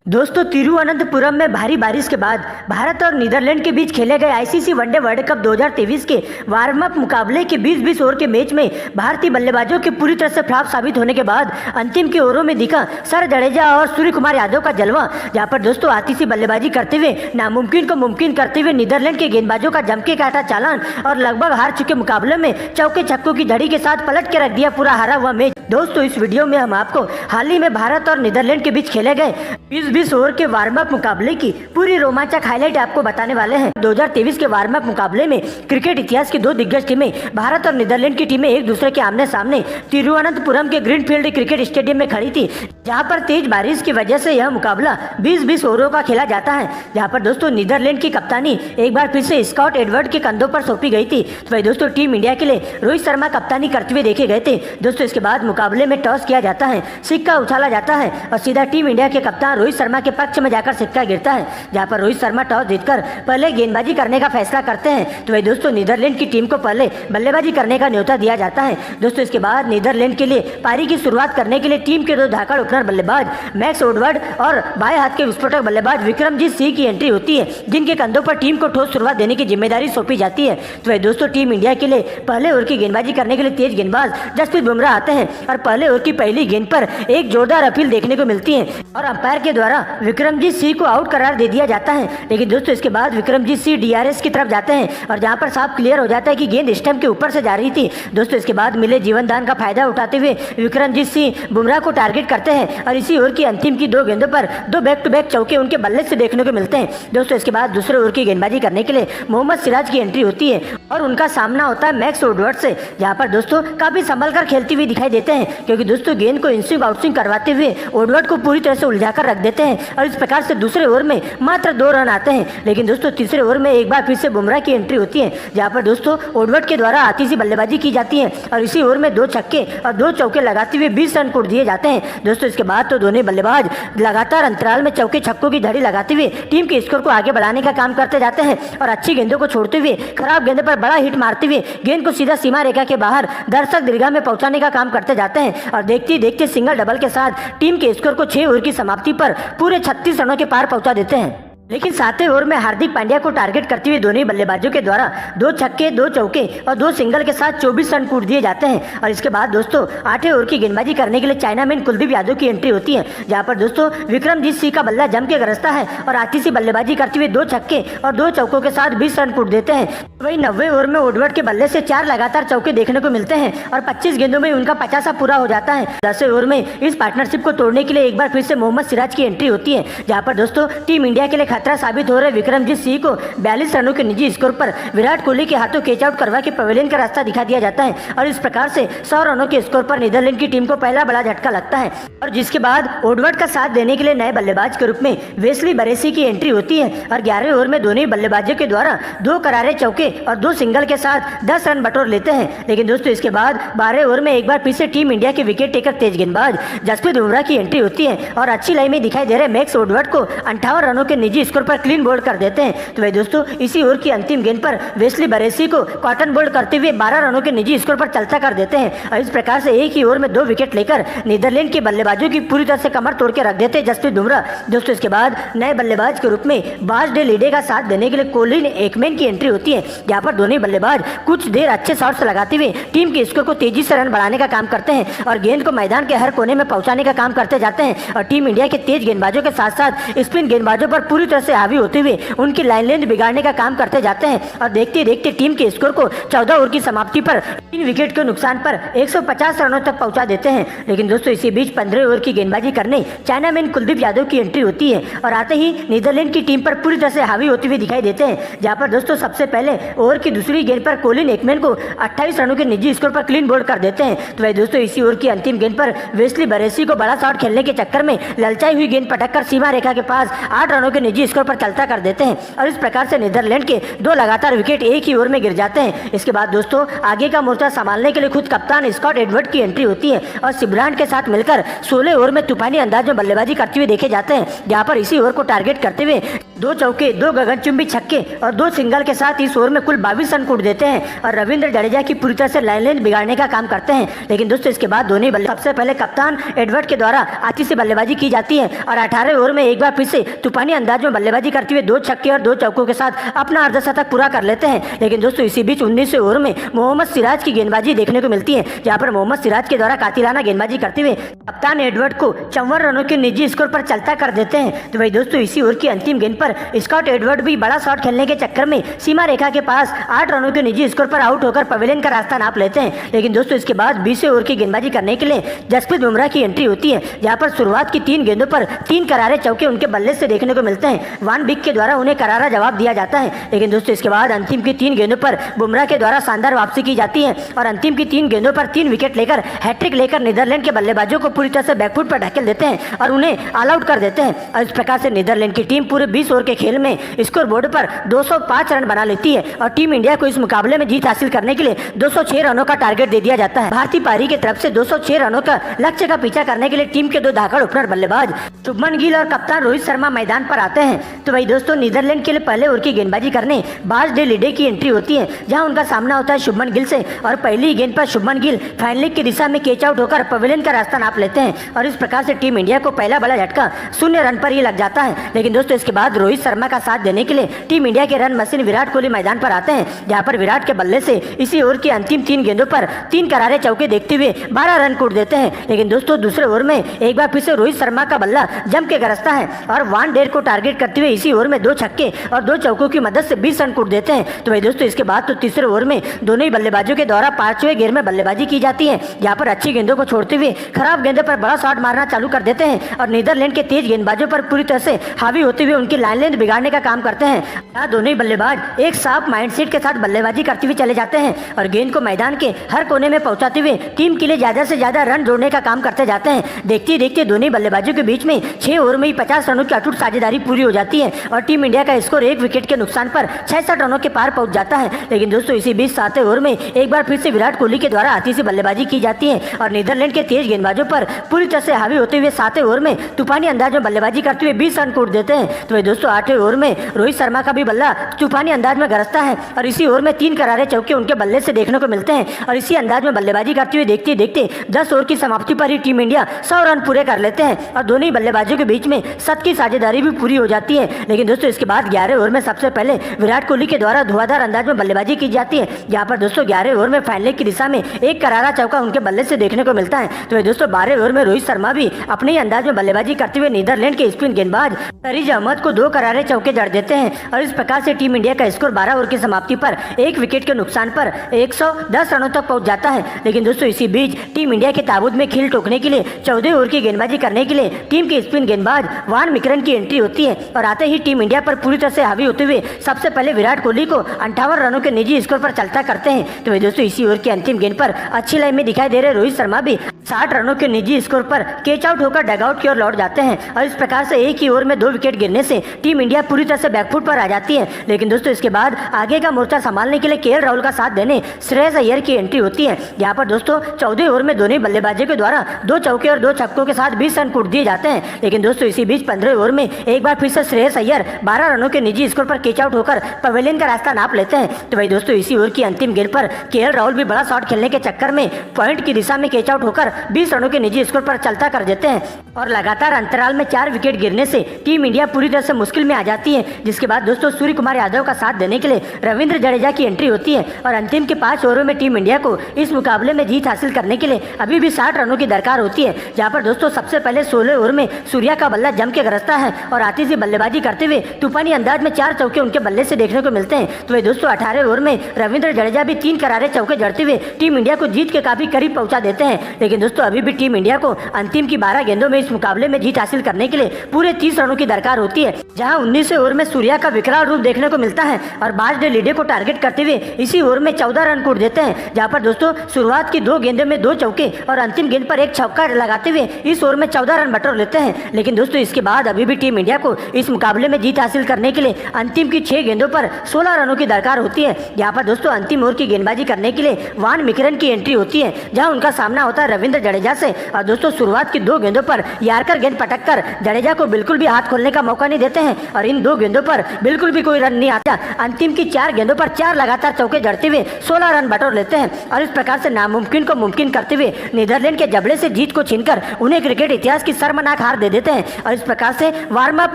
दोस्तों, तिरुवनंतपुरम में भारी बारिश के बाद भारत और नीदरलैंड के बीच खेले गए आईसीसी वनडे वर्ल्ड कप 2023 के वार्म अप मुकाबले के 20-20 ओवर के मैच में भारतीय बल्लेबाजों के पूरी तरह से फ्लॉप साबित होने के बाद अंतिम के ओवरों में दिखा सर जडेजा और सूर्य कुमार यादव का जलवा, जहां पर दोस्तों आतिशी बल्लेबाजी करते हुए नामुमकिन को मुमकिन करते हुए नीदरलैंड के गेंदबाजों का जम के काटा चालान और लगभग हार चुके मुकाबले में चौके छक्कों की झड़ी के साथ पलट के रख दिया पूरा हारा हुआ मैच। दोस्तों, इस वीडियो में हम आपको हाल ही में भारत और नीदरलैंड के बीच खेले गए 20-20 ओवर के वार्म अप मुकाबले की पूरी रोमांचक हाईलाइट आपको बताने वाले हैं। 2023 के वार्म अप मुकाबले में क्रिकेट इतिहास की दो दिग्गज टीमें भारत और नीदरलैंड की टीमें एक दूसरे के आमने सामने तिरुवनंतपुरम के ग्रीनफील्ड क्रिकेट स्टेडियम में खड़ी थी, जहां पर तेज बारिश की वजह से यह मुकाबला 20-20 ओवरों का खेला जाता है। जहां पर दोस्तों नीदरलैंड की कप्तानी एक बार फिर से स्कॉट एडवर्ड के कंधों पर सौंपी गई थी। तो भाई दोस्तों, टीम इंडिया के लिए रोहित शर्मा कप्तानी करते हुए देखे गए थे। दोस्तों, इसके बाद मुकाबले में टॉस किया जाता है, सिक्का उछाला जाता है और सीधा टीम इंडिया के कप्तान रोहित शर्मा के पक्ष में जाकर सिक्का गिरता है, जहां पर रोहित शर्मा टॉस जीतकर पहले गेंदबाजी करने का फैसला करते हैं। तो भाई दोस्तों, नीदरलैंड की टीम को पहले बल्लेबाजी करने का न्योता दिया जाता है। दोस्तों, इसके बाद नीदरलैंड के लिए पारी की शुरुआत करने के लिए टीम के दो धाकड़ ओपनर बल्लेबाज मैक्स वुडवर्ड और बाएं हाथ के विस्फोटक बल्लेबाज विक्रमजीत सिंह की एंट्री होती है, जिनके कंधों पर टीम को ठोस शुरुआत देने की जिम्मेदारी सौंपी जाती है। तो भाई दोस्तों, टीम इंडिया के लिए पहले ओवर की गेंदबाजी करने के लिए तेज गेंदबाज जसप्रीत बुमराह आते हैं और पहले ओवर की पहली गेंद पर एक जोरदार अपील देखने को मिलती है और अंपायर के द्वारा विक्रमजीत सिंह को आउट करार दे दिया जाता है। लेकिन दोस्तों, इसके बाद विक्रमजीत सिंह डीआरएस की तरफ जाते हैं और जहां पर साफ क्लियर हो जाता है कि गेंद स्टंप के ऊपर से जा रही थी। दोस्तों, इसके बाद मिले जीवन दान का फायदा उठाते हुए विक्रमजीत सिंह बुमराह को टारगेट करते हैं और इसी ओवर की अंतिम की दो गेंदों पर दो बैक टू बैक चौके उनके बल्ले से देखने को मिलते हैं। दोस्तों, इसके बाद दूसरे ओवर की गेंदबाजी करने के लिए मोहम्मद सिराज की एंट्री होती है और उनका सामना होता है मैक्स वुडवर्ड से, जहां पर दोस्तों काफी संभल कर खेलती हुई दिखाई देते हैं, क्योंकि दोस्तों गेंद को इनस्विंग आउटस्विंग करवाते हुए वुडवर्ड को पूरी तरह से उलझाकर रख देते हैं और इस प्रकार से दूसरे ओवर में मात्र 2 रन आते हैं। लेकिन दोस्तों, तीसरे ओवर में एक बार फिर से बुमराह की एंट्री होती है, जहां पर दोस्तों वुडवर्ड के द्वारा आतिशी बल्लेबाजी की जाती है और इसी ओवर में 2 छक्के और 2 चौके लगाते हुए 20 रन कूट दिए जाते हैं। दोस्तों, इसके बाद तो दोनों बल्लेबाज लगातार अंतराल में चौके छक्कों की झड़ी लगाते हुए टीम के स्कोर को आगे बढ़ाने का काम करते जाते हैं और अच्छी गेंदों को छोड़ते हुए खराब गेंद पर बड़ा हिट मारते हुए गेंद को सीधा सीमा रेखा के बाहर दर्शक दीर्घा में पहुंचाने का काम करते जाते हैं और देखते ही देखते सिंगल डबल के साथ टीम के स्कोर को 6 ओवर की समाप्ति पर पूरे 36 रनों के पार पहुंचा देते हैं। लेकिन 7वें ओवर में हार्दिक पांड्या को टारगेट करते हुए दोनों बल्लेबाजों के द्वारा 2 छक्के 2 चौके और 2 सिंगल के साथ 24 रन कूट दिए जाते हैं और इसके बाद दोस्तों 8वें ओवर की गेंदबाजी करने के लिए चाइनामैन कुलदीप यादव की एंट्री होती है, जहां पर दोस्तों विक्रमजीत सिंह का बल्ला जम के गरजता है और आतिशी बल्लेबाजी करते हुए 2 छक्के और 2 चौकों के साथ 20 रन कूट देते हैं। वही 90वें ओवर में वुडवर्ड के बल्ले से 4 लगातार चौके देखने को मिलते हैं और 25 गेंदों में उनका 50 पूरा हो जाता है। 10वें ओवर में इस पार्टनरशिप को तोड़ने के लिए एक बार फिर से मोहम्मद सिराज की एंट्री होती है, जहां पर दोस्तों टीम इंडिया के लिए खतरा साबित हो रहे विक्रमजीत सिंह को 42 रनों के निजी स्कोर पर विराट कोहली के हाथों कैच आउट करवा के पवेलियन का रास्ता दिखा दिया जाता है और इस प्रकार से 100 रनों के स्कोर पर नीदरलैंड की टीम को पहला बड़ा झटका लगता है और जिसके बाद वुडवर्ड का साथ देने के लिए नए बल्लेबाज के रूप में वेस्ली बरेसी की एंट्री होती है और 11वें ओवर में दोनों बल्लेबाजों के द्वारा 2 करारे चौके और 2 सिंगल के साथ 10 रन बटोर लेते हैं। लेकिन दोस्तों, इसके बाद 12वें ओवर में एक बार फिर से टीम इंडिया के विकेट टेकर तेज गेंदबाज जसप्रीत बुमराह की एंट्री होती है और अच्छी लाइन में दिखाई दे रहे मैक्स वुडवर्ड को 58 रनों के निजी स्कोर पर क्लीन बोल्ड कर देते हैं। तो दोस्तों, इसी ओवर की अंतिम गेंद पर वेस्ली बरेसी को कॉटन बोल्ड करते हुए 12 रनों के निजी स्कोर पर चलता कर देते हैं और इस प्रकार से एक ही ओवर में 2 विकेट लेकर नीदरलैंड के बल्लेबाजों की पूरी तरह से कमर तोड़ के रख देते हैं जसप्रीत बुमराह। दोस्तों, इसके बाद नए बल्लेबाज के रूप में बाज डे लीडे का साथ देने के लिए कोलिन एकमैन की एंट्री होती है, जहां पर दोनों बल्लेबाज कुछ देर अच्छे शॉट्स लगाते हुए टीम के स्कोर को तेजी से रन बढ़ाने का काम करते हैं और गेंद को मैदान के हर कोने में पहुंचाने का काम करते जाते हैं और टीम इंडिया के तेज गेंदबाजों के साथ साथ स्पिन गेंदबाजों पर पूरी तरह से हावी होते हुए उनकी लाइन लेंथ बिगाड़ने का काम करते जाते हैं और देखते देखते टीम के स्कोर को 14 ओवर की समाप्ति पर 3 विकेट के नुकसान पर 150 रनों तक पहुंचा देते हैं। लेकिन दोस्तों, इसी बीच 15वें ओवर की गेंदबाजी करने चाइनामैन कुलदीप यादव की एंट्री होती है और आते ही नीदरलैंड की टीम पर पूरी तरह से हावी होते हुए दिखाई देते हैं, जहां पर दोस्तों सबसे पहले ओवर की दूसरी गेंद पर कोलिन एकमैन को 28 रनों के निजी स्कोर पर क्लीन बोल्ड कर देते हैं। तो भाई दोस्तों, इसी ओवर की अंतिम गेंद पर वेस्ली बरेसी को बड़ा शॉट खेलने के चक्कर में ललचाई हुई गेंद पटक कर सीमा रेखा के पास 8 रनों के निजी निजी स्कोर पर चलता कर देते हैं और इस प्रकार से नीदरलैंड के 2 लगातार विकेट एक ही ओवर में गिर जाते हैं। इसके बाद दोस्तों आगे का मोर्चा संभालने के लिए खुद कप्तान स्कॉट एडवर्ड की एंट्री होती है और सिब्रांड के साथ मिलकर 16 ओवर में तूफानी अंदाज में बल्लेबाजी करते हुए देखे जाते हैं, जहां पर इसी ओवर को टारगेट करते हुए 2 चौके, 2 गगनचुंबी छक्के और 2 सिंगल के साथ इस ओवर में कुल 22 रन कूट देते हैं और रविंद्र जडेजा की पूरी तरह से लाइन बिगाड़ने का काम करते हैं। लेकिन दोस्तों इसके बाद दोनों बल्ले सबसे पहले कप्तान एडवर्ड के द्वारा आतिशी बल्लेबाजी की जाती है और 18 ओवर में एक बार फिर से तूफानी अंदाज में बल्लेबाजी करते हुए 2 छक्के और 2 चौकों के साथ अपना अर्धशतक पूरा कर लेते हैं। लेकिन दोस्तों इसी बीच 19वें ओवर में मोहम्मद सिराज की गेंदबाजी देखने को मिलती है, जहां पर मोहम्मद सिराज के द्वारा कातिलाना गेंदबाजी करते हुए कप्तान एडवर्ड को 54 रनों के निजी स्कोर पर चलता कर देते हैं। तो भाई दोस्तों इसी ओवर की अंतिम गेंद पर स्कॉट एडवर्ड भी बड़ा शॉट खेलने के चक्कर में सीमा रेखा के पास 8 रनों के निजी स्कोर पर आउट होकर पवेलियन का रास्ता नाप लेते हैं। लेकिन दोस्तों इसके बाद 20वें ओवर की गेंदबाजी करने के लिए जसप्रीत बुमराह की एंट्री होती है, जहां पर शुरुआत की 3 गेंदों पर 3 करारे चौके उनके बल्ले से देखने को मिलते हैं। वान बिग के द्वारा उन्हें करारा जवाब दिया जाता है। लेकिन दोस्तों इसके बाद अंतिम की 3 गेंदों पर बुमराह के द्वारा शानदार वापसी की जाती है और अंतिम की 3 गेंदों पर 3 विकेट लेकर हैट्रिक लेकर नीदरलैंड के बल्लेबाजों को पूरी तरह से बैकफुट पर ढकेल देते हैं और उन्हें ऑल आउट कर देते हैं। और इस प्रकार से नीदरलैंड की टीम पूरे 20 ओवर के खेल में स्कोर बोर्ड पर 205 रन बना लेती है और टीम इंडिया को इस मुकाबले में जीत हासिल करने के लिए 206 रनों का टारगेट दे दिया जाता है। भारतीय पारी की तरफ से 206 रनों का लक्ष्य का पीछा करने के लिए टीम के 2 धाकड़ ओपनर बल्लेबाज शुभमन गिल और कप्तान रोहित शर्मा मैदान पर आते हैं। तो वही दोस्तों नीदरलैंड के लिए पहले ओवर की गेंदबाजी करने बाज डे लिडे की एंट्री होती है, जहां उनका सामना होता है शुभमन गिल से और पहली गेंद पर शुभमन गिल फाइन लेग की दिशा में कैच आउट होकर पवेलियन का रास्ता नाप लेते हैं और इस प्रकार से टीम इंडिया को पहला बड़ा झटका 0 रन पर ही लग जाता है। लेकिन दोस्तों इसके बाद रोहित शर्मा का साथ देने के लिए टीम इंडिया के रन मशीन विराट कोहली मैदान पर आते हैं, जहां पर विराट के बल्ले से इसी ओवर की अंतिम 3 गेंदों पर 3 करारे चौके देखते हुए 12 रन कूट देते हैं। लेकिन दोस्तों दूसरे ओवर में एक बार फिर से रोहित शर्मा का बल्ला जम के गरजता है और वान डेर को टारगेट करते हुए इसी ओवर में 2 छक्के और 2 चौकों की मदद से 20 रन कूट देते हैं। तो भाई दोस्तों इसके बाद तो तीसरे ओवर में दोनों ही बल्लेबाजों के द्वारा 5वें गेंद में बल्लेबाजी की जाती है, जहां पर अच्छी गेंदों को छोड़ते हुए खराब गेंदों पर बड़ा शॉट मारना चालू कर देते हैं और नीदरलैंड के तेज गेंदबाजों पर पूरी तरह से हावी होते हुए उनकी लाइन लेंथ बिगाड़ने का काम करते हैं। यहाँ दोनों ही बल्लेबाज एक साफ माइंडसेट के साथ बल्लेबाजी करते हुए चले जाते हैं और गेंद को मैदान के हर कोने में पहुंचाते हुए टीम के लिए ज्यादा से ज्यादा रन जोड़ने का काम करते जाते हैं। देखते ही देखते दोनों बल्लेबाजों के बीच में 6 ओवर में ही 50 रनों की अटूट साझेदारी पूरी हो जाती है और टीम इंडिया का स्कोर 1 विकेट के नुकसान पर 66 रनों के पार पहुंच जाता है। लेकिन दोस्तों इसी बीच 7वें ओवर में एक बार फिर से विराट कोहली के द्वारा आतिशी बल्लेबाजी की जाती है और नीदरलैंड के तेज गेंदबाजों पर पूरी तरह से हावी होते हुए 7वें ओवर में तूफानी अंदाज में बल्लेबाजी करते हुए 20 रन कूट देते हैं। तो दोस्तों 8वें ओवर में रोहित शर्मा का भी बल्ला तूफानी अंदाज में गरजता है और इसी ओवर में 3 करारे चौके उनके बल्ले से देखने को मिलते हैं और इसी अंदाज में बल्लेबाजी करते हुए देखते देखते 10 ओवर की समाप्ति पर ही टीम इंडिया 100 रन पूरे कर लेते हैं और दोनों ही बल्लेबाजों के बीच में 7 की साझेदारी भी पूरी हो जाती है। लेकिन दोस्तों इसके बाद 11वें ओवर में सबसे पहले विराट कोहली के द्वारा धुआंधार अंदाज में बल्लेबाजी की जाती है, जहां पर दोस्तों 11वें ओवर में फाइन लेग की दिशा में एक करारा चौका उनके बल्ले से देखने को मिलता है। तो दोस्तों 12वें ओवर में रोहित शर्मा भी अपने ही अंदाज में बल्लेबाजी करते हुए नीदरलैंड के स्पिन गेंदबाज तरीज अहमद को 2 करारे चौके जड़ देते हैं और इस प्रकार से टीम इंडिया का स्कोर 12 ओवर की समाप्ति पर 1 विकेट के नुकसान पर 110 रनों तक पहुंच जाता है। लेकिन दोस्तों इसी बीच टीम इंडिया के ताबूत में खील ठोकने के लिए 14वें ओवर की गेंदबाजी करने के लिए टीम के स्पिन गेंदबाज वान मिकरन की एंट्री होती है और आते ही टीम इंडिया पर पूरी तरह से हावी होते हुए सबसे पहले विराट कोहली को 58 रनों के निजी स्कोर पर चलता करते हैं। तो दोस्तों इसी ओवर की अंतिम गेंद पर अच्छी लाइन में दिखाई दे रहे रोहित शर्मा भी 60 रनों के निजी स्कोर पर कैच आउट होकर डगआउट की ओर लौट जाते हैं और इस प्रकार से एक ही ओवर में 2 विकेट गिरने से टीम इंडिया पूरी तरह से बैकफुट पर आ जाती है। लेकिन दोस्तों इसके बाद आगे का मोर्चा संभालने के लिए केएल राहुल का साथ देने श्रेयस अय्यर की एंट्री होती है, जहां पर दोस्तों 14वें ओवर में दोनों बल्लेबाजों के द्वारा 2 चौके और 2 छक्कों के साथ 20 रन कूट दिए जाते हैं। लेकिन दोस्तों इसी बीच 15वें ओवर में एक बार फिर से श्रेयस अय्यर 12 रनों के निजी स्कोर पर कैच आउट होकर पवेलियन का रास्ता नाप लेते हैं। तो भाई दोस्तों इसी ओवर की अंतिम गेंद पर केएल राहुल भी बड़ा शॉट खेलने के चक्कर में पॉइंट की दिशा में कैच आउट होकर 20 रनों के निजी स्कोर पर चलता कर देते हैं और लगातार अंतराल में 4 विकेट गिरने से टीम इंडिया पूरी तरह से मुश्किल में आ जाती है। जिसके बाद दोस्तों सूर्य कुमार यादव का साथ देने के लिए रविंद्र जडेजा की एंट्री होती है और अंतिम के 5 ओवरों में टीम इंडिया को इस मुकाबले में जीत हासिल करने के लिए अभी भी 60 रनों की दरकार होती है, जहां पर दोस्तों सबसे पहले 16वें ओवर में सूर्या का बल्ला जम के गरजता है और आतिशी बल्लेबाजी करते हुए तूफानी अंदाज में 4 चौके उनके बल्ले से देखने को मिलते हैं। तो वे दोस्तों 18वें ओवर में रविंद्र जडेजा भी 3 करारे चौके जड़ते हुए टीम इंडिया को जीत के काफी करीब पहुंचा देते हैं। लेकिन दोस्तों अभी भी टीम इंडिया को अंतिम की 12 गेंदों में इस मुकाबले में जीत हासिल करने के लिए पूरे 30 रनों की दरकार होती है, जहां 19वें ओवर में सूर्या का विकराल रूप देखने को मिलता है और बाज डे लिडे को टारगेट करते हुए इसी ओवर में 14 रन कूट देते हैं, जहां पर दोस्तों शुरुआत की 2 गेंदों में 2 चौके और अंतिम गेंद पर 1 छक्का लगाते हुए इस ओवर में 14 रन बटोर लेते हैं। लेकिन दोस्तों इसके बाद अभी भी टीम इंडिया को इस मुकाबले में जीत हासिल करने के लिए अंतिम की 6 गेंदों पर 16 रनों की दरकार होती है। यहाँ पर दोस्तों अंतिम ओवर की गेंदबाजी करने के लिए वान मिकरन की एंट्री होती है, जहाँ उनका सामना होता है रविंद्र जडेजा से। और दोस्तों शुरुआत की 2 गेंदों पर यार्कर गेंद पटककर जडेजा को बिल्कुल भी हाथ खोलने का मौका नहीं देते हैं और इन 2 गेंदों पर बिल्कुल भी कोई रन नहीं आता। अंतिम की 4 गेंदों पर 4 लगातार चौके जड़ते हुए 16 रन बटोर लेते हैं और इस प्रकार से नामुमकिन को मुमकिन करते हुए नीदरलैंड के जबड़े से जीत को छीनकर उन्हें क्रिकेट इतिहास की शर्मनाक हार दे देते हैं। और इस प्रकार से वार्म अप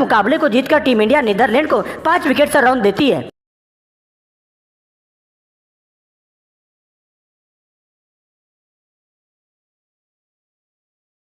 मुकाबले को जीतकर टीम इंडिया नीदरलैंड को 5 विकेट से राउंड देती है।